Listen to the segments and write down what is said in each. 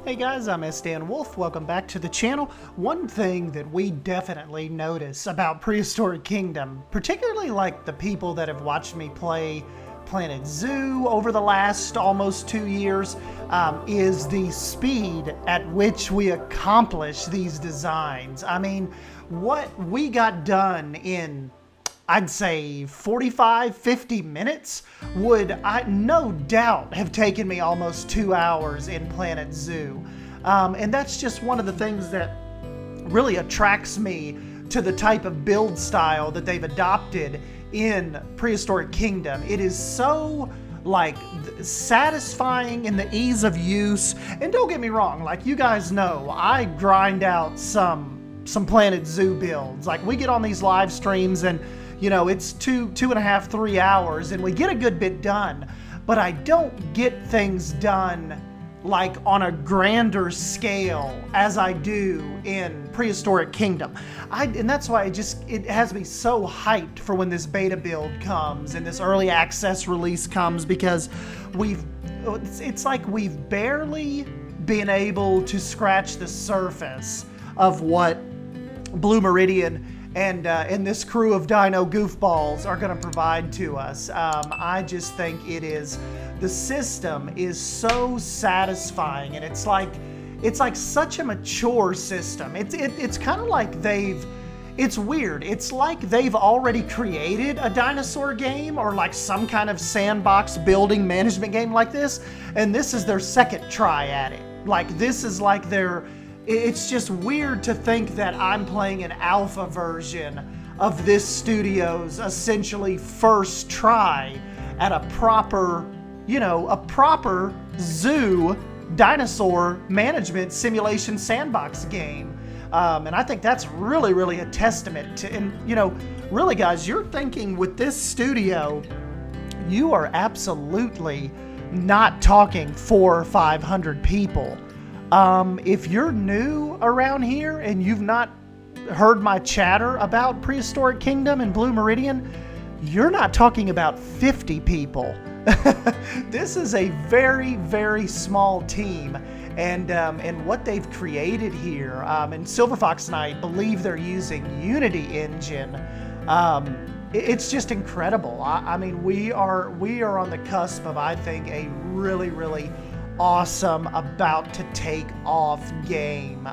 Hey guys, I'm Stan Wolf. Welcome back to the channel. One thing that we definitely notice about Prehistoric Kingdom, particularly like the people that have watched me play Planet Zoo over the last almost 2 years, is the speed at which we accomplish these designs. I mean, what we got done in, I'd say 45, 50 minutes would, no doubt, have taken me almost 2 hours in Planet Zoo. And that's just one of the things that really attracts me to the type of build style that they've adopted in Prehistoric Kingdom. It is so like satisfying in the ease of use. And don't get me wrong, like you guys know, I grind out some Planet Zoo builds. Like we get on these live streams and you know, it's 2.5, 3 hours and we get a good bit done, but I don't get things done like on a grander scale as I do in Prehistoric Kingdom. And that's why it has me so hyped for when this beta build comes and this early access release comes, because it's like we've barely been able to scratch the surface of what Blue Meridian and this crew of dino goofballs are going to provide to us. I just think the system is so satisfying, and it's like such a mature system. It's kind of like it's weird. It's like they've already created a dinosaur game or like some kind of sandbox building management game like this, and this is their second try at it. Like this is like it's just weird to think that I'm playing an alpha version of this studio's essentially first try at a proper zoo dinosaur management simulation sandbox game. And I think that's really, really a testament to, and really guys, you're thinking with this studio, you are absolutely not talking 400 or 500 people. If you're new around here and you've not heard my chatter about Prehistoric Kingdom and Blue Meridian, you're not talking about 50 people. This is a very, very small team, and what they've created here, and Silver Fox and I believe they're using Unity engine. It's just incredible. I mean, we are on the cusp of, I think, a really, really awesome, about to take off game.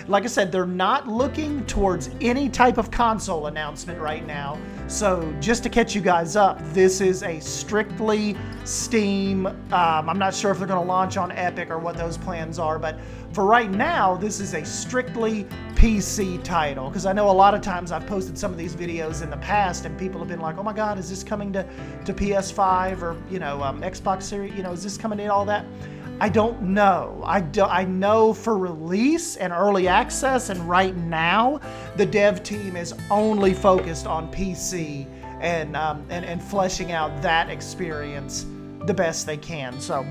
Like I said, they're not looking towards any type of console announcement right now. So just to catch you guys up, this is a strictly Steam. I'm not sure if they're going to launch on Epic or what those plans are, but for right now, this is a strictly PC title. Because I know a lot of times I've posted some of these videos in the past and people have been like, oh my God, is this coming to PS5 or, Xbox Series? Is this coming to all that? I don't know. I know for release and early access, and right now the dev team is only focused on PC and fleshing out that experience the best they can. So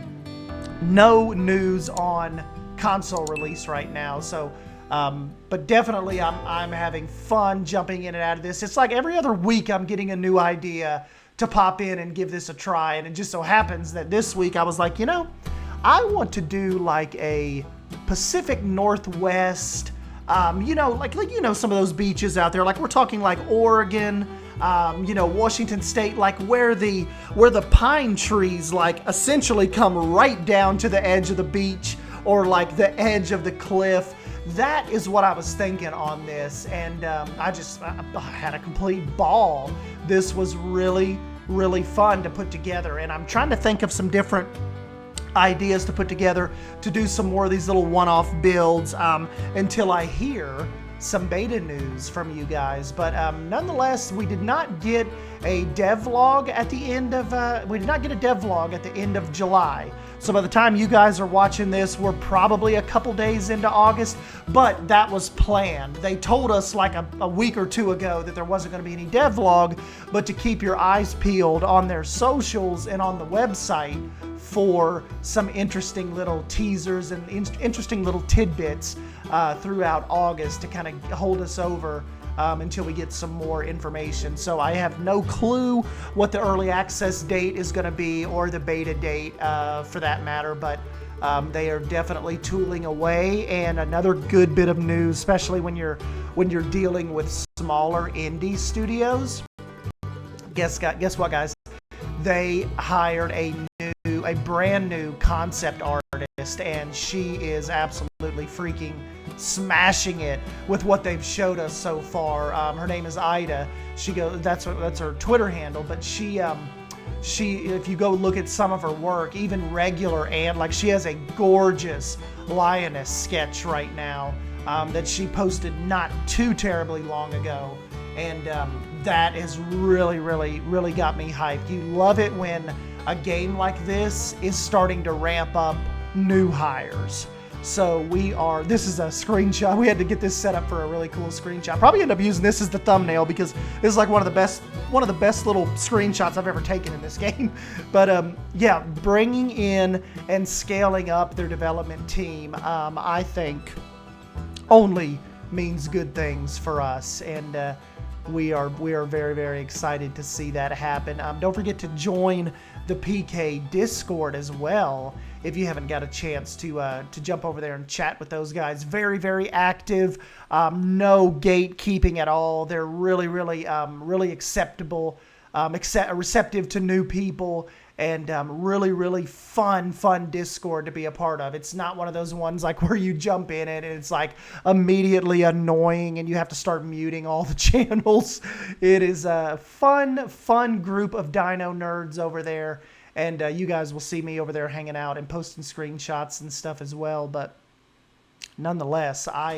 no news on console release right now. So but definitely I'm having fun jumping in and out of this. It's like every other week I'm getting a new idea to pop in and give this a try, and it just so happens that this week I was like, I want to do like a Pacific Northwest, some of those beaches out there. Like we're talking like Oregon, Washington State, like where the pine trees like essentially come right down to the edge of the beach or like the edge of the cliff. That is what I was thinking on this, and I had a complete ball. This was really, really fun to put together, and I'm trying to think of some different ideas to put together to do some more of these little one-off builds until I hear some beta news from you guys. But nonetheless, we did not get a devlog at the end of July. So by the time you guys are watching this, we're probably a couple days into August, but that was planned. They told us like a week or two ago that there wasn't going to be any devlog, but to keep your eyes peeled on their socials and on the website for some interesting little teasers and interesting little tidbits throughout August to kind of hold us over until we get some more information. So I have no clue what the early access date is going to be, or the beta date for that matter, but they are definitely tooling away. And another good bit of news, especially when you're dealing with smaller indie studios. Guess what, guys? They hired a brand new concept artist, and she is absolutely freaking smashing it with what they've showed us so far. Her name is Ida. That's her Twitter handle, but she if you go look at some of her work, even regular, and like, she has a gorgeous lioness sketch right now that she posted not too terribly long ago, and that has really got me hyped. You love it when a game like this is starting to ramp up new hires. So this is a screenshot. We had to get this set up for a really cool screenshot. Probably end up using this as the thumbnail because this is like one of the best little screenshots I've ever taken in this game. But yeah, bringing in and scaling up their development team, I think only means good things for us, and we are very excited to see that happen. Don't forget to join the PK Discord as well if you haven't got a chance to jump over there and chat with those guys. Very active, no gatekeeping at all. They're really acceptable, receptive to new people, and really fun Discord to be a part of. It's not one of those ones like where you jump in it and it's like immediately annoying and you have to start muting all the channels. It is a fun group of dino nerds over there, and you guys will see me over there hanging out and posting screenshots and stuff as well. But nonetheless, I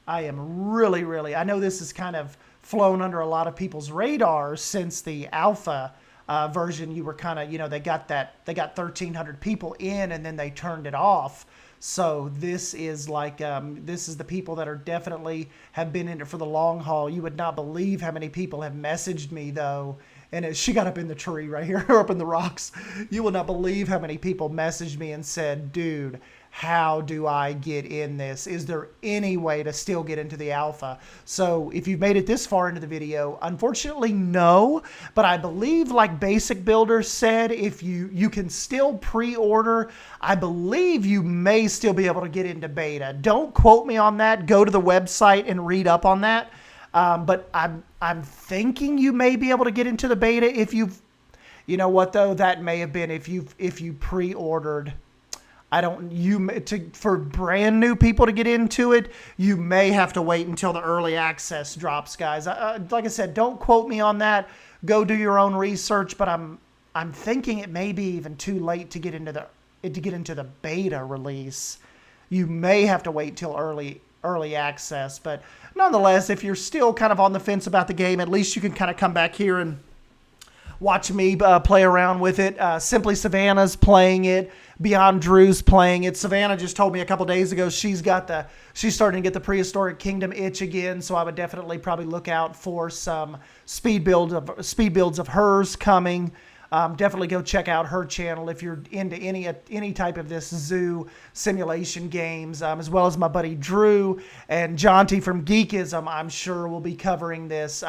am really, I know this has kind of flown under a lot of people's radars since the alpha version. You were kind of, they got 1,300 people in and then they turned it off. So this is like, this is the people that are definitely have been in it for the long haul. You would not believe how many people have messaged me though. And she got up in the tree right here, or up in the rocks. You will not believe how many people messaged me and said, dude, how do I get in this? Is there any way to still get into the alpha? So if you've made it this far into the video, unfortunately, no. But I believe, like Basic Builder said, if you can still pre-order, I believe you may still be able to get into beta. Don't quote me on that. Go to the website and read up on that. But I'm thinking you may be able to get into the beta if you've, you know what though, that may have been if you pre-ordered. For brand new people to get into it, you may have to wait until the early access drops, guys. Like I said, don't quote me on that. Go do your own research, but I'm thinking it may be even too late to get into the beta release. You may have to wait till early access, but nonetheless, if you're still kind of on the fence about the game, at least you can kind of come back here and watch me play around with it. Simply Savannah's playing it. Beyond Drew's playing it. Savannah just told me a couple days ago she's starting to get the Prehistoric Kingdom itch again, so I would definitely probably look out for some speed builds of hers coming. Definitely go check out her channel if you're into any type of this zoo simulation games, as well as my buddy Drew and Jonty from Geekism. I'm sure will be covering this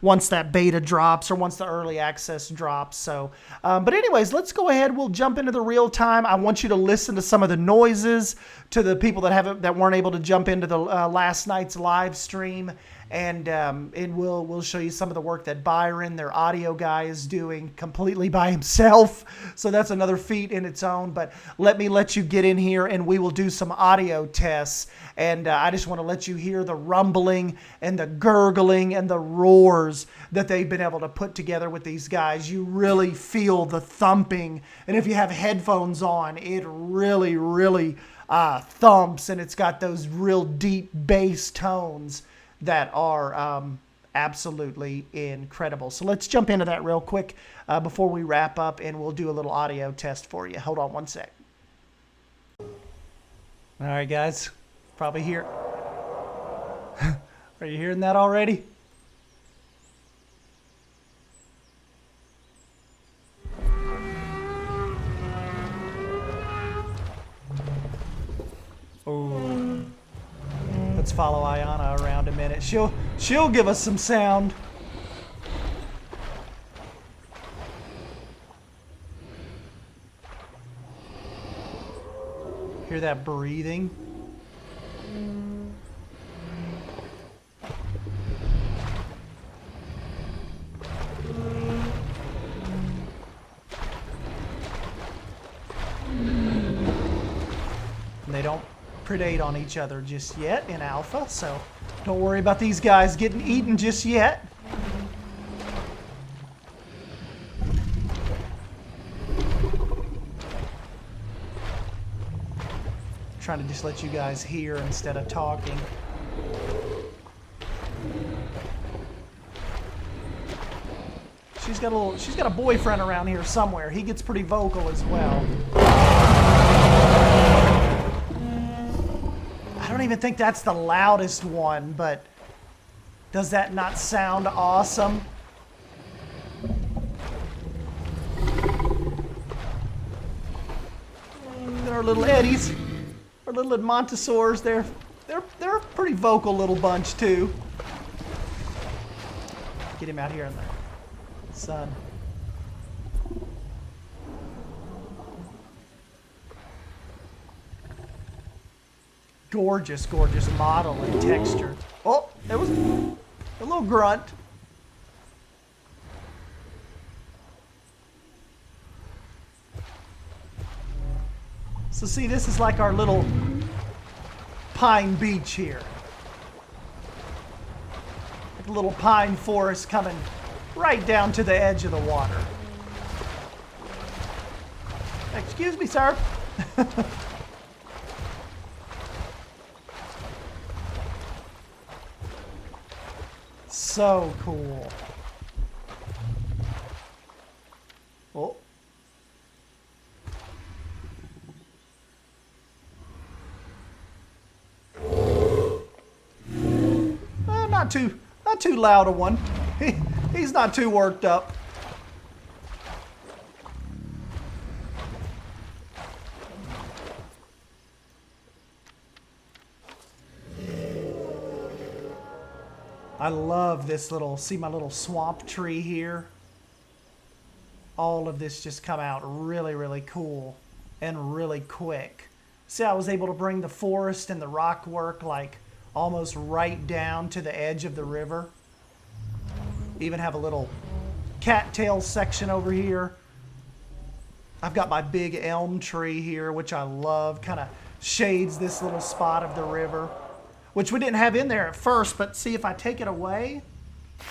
once that beta drops or once the early access drops. So, but anyways, let's go ahead. We'll jump into the real time. I want you to listen to some of the noises to the people that weren't able to jump into the last night's live stream. and we'll show you some of the work that Byron, their audio guy, is doing completely by himself. So that's another feat in its own. But let you get in here, and we will do some audio tests. And I just want to let you hear the rumbling and the gurgling and the roars that they've been able to put together with these guys. You really feel the thumping, and if you have headphones on, it really, really thumps, and it's got those real deep bass tones that are absolutely incredible. So let's jump into that real quick before we wrap up, and we'll do a little audio test for you. Hold on one sec. All right, guys, probably hear. Are you hearing that already? Oh, let's follow Ayana around a minute. She'll give us some sound. Hear that breathing? They don't predate on each other just yet in alpha, so don't worry about these guys getting eaten just yet. Trying to just let you guys hear instead of talking. She's got a boyfriend around here somewhere. He gets pretty vocal as well. I don't even think that's the loudest one, but does that not sound awesome? Our little Eddies, our little Montessors, they're a pretty vocal little bunch too. Get him out here in the sun. Gorgeous, gorgeous model and texture. Oh, there was a little grunt. So see, this is like our little pine beach here. Like a little pine forest coming right down to the edge of the water. Excuse me, sir. So cool. Oh. Not too loud a one. He's not too worked up. I love this little, see my little swamp tree here? All of this just come out really, really cool and really quick. See, I was able to bring the forest and the rock work like almost right down to the edge of the river. Even have a little cattail section over here. I've got my big elm tree here, which I love, kind of shades this little spot of the river, which we didn't have in there at first, but see if I take it away,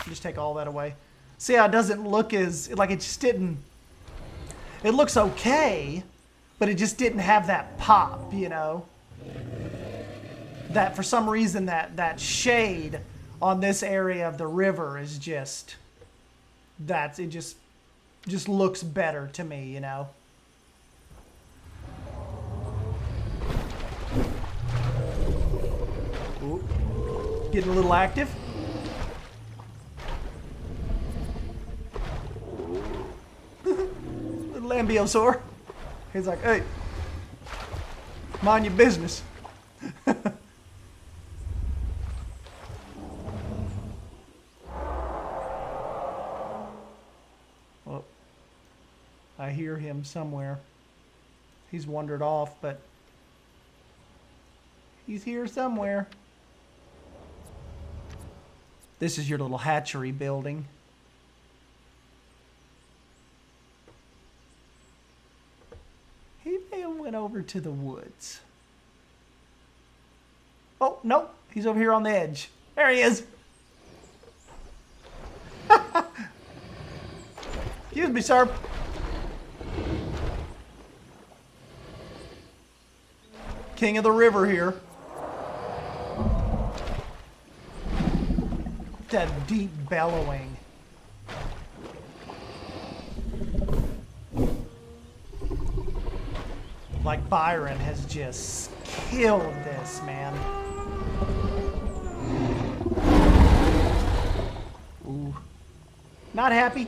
just take all that away. See how it doesn't look as, like it just didn't, it looks okay, but it just didn't have that pop, you know? That for some reason that shade on this area of the river is just, it just looks better to me, you know? Ooh, getting a little active. Little ambiosaur. He's like, hey, mind your business. Well, I hear him somewhere. He's wandered off, but he's here somewhere. This is your little hatchery building. He may have went over to the woods. Oh, no. He's over here on the edge. There he is. Excuse me, sir. King of the river here. That deep bellowing. Like Byron has just killed this, man. Ooh. Not happy.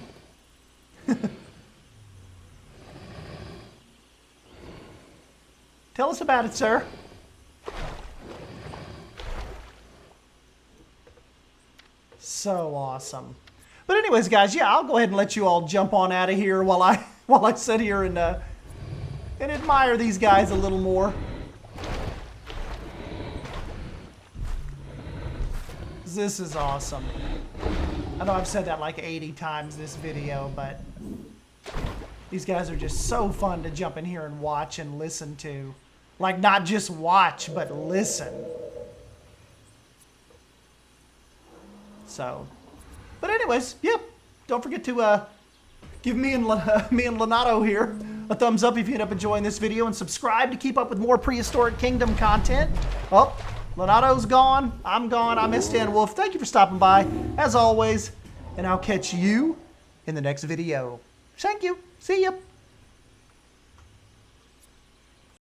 Tell us about it, sir. So awesome. But anyways, guys, yeah, I'll go ahead and let you all jump on out of here while I sit here and admire these guys a little more. This is awesome. I know I've said that like 80 times this video, but these guys are just so fun to jump in here and watch and listen to. Like, not just watch, but listen. So, but anyways, yep. Don't forget to give me and Lenato here a thumbs up if you end up enjoying this video, and subscribe to keep up with more Prehistoric Kingdom content. Oh, Lenato's gone. I'm gone. I'm Stan Wolf. Thank you for stopping by, as always, and I'll catch you in the next video. Thank you. See ya.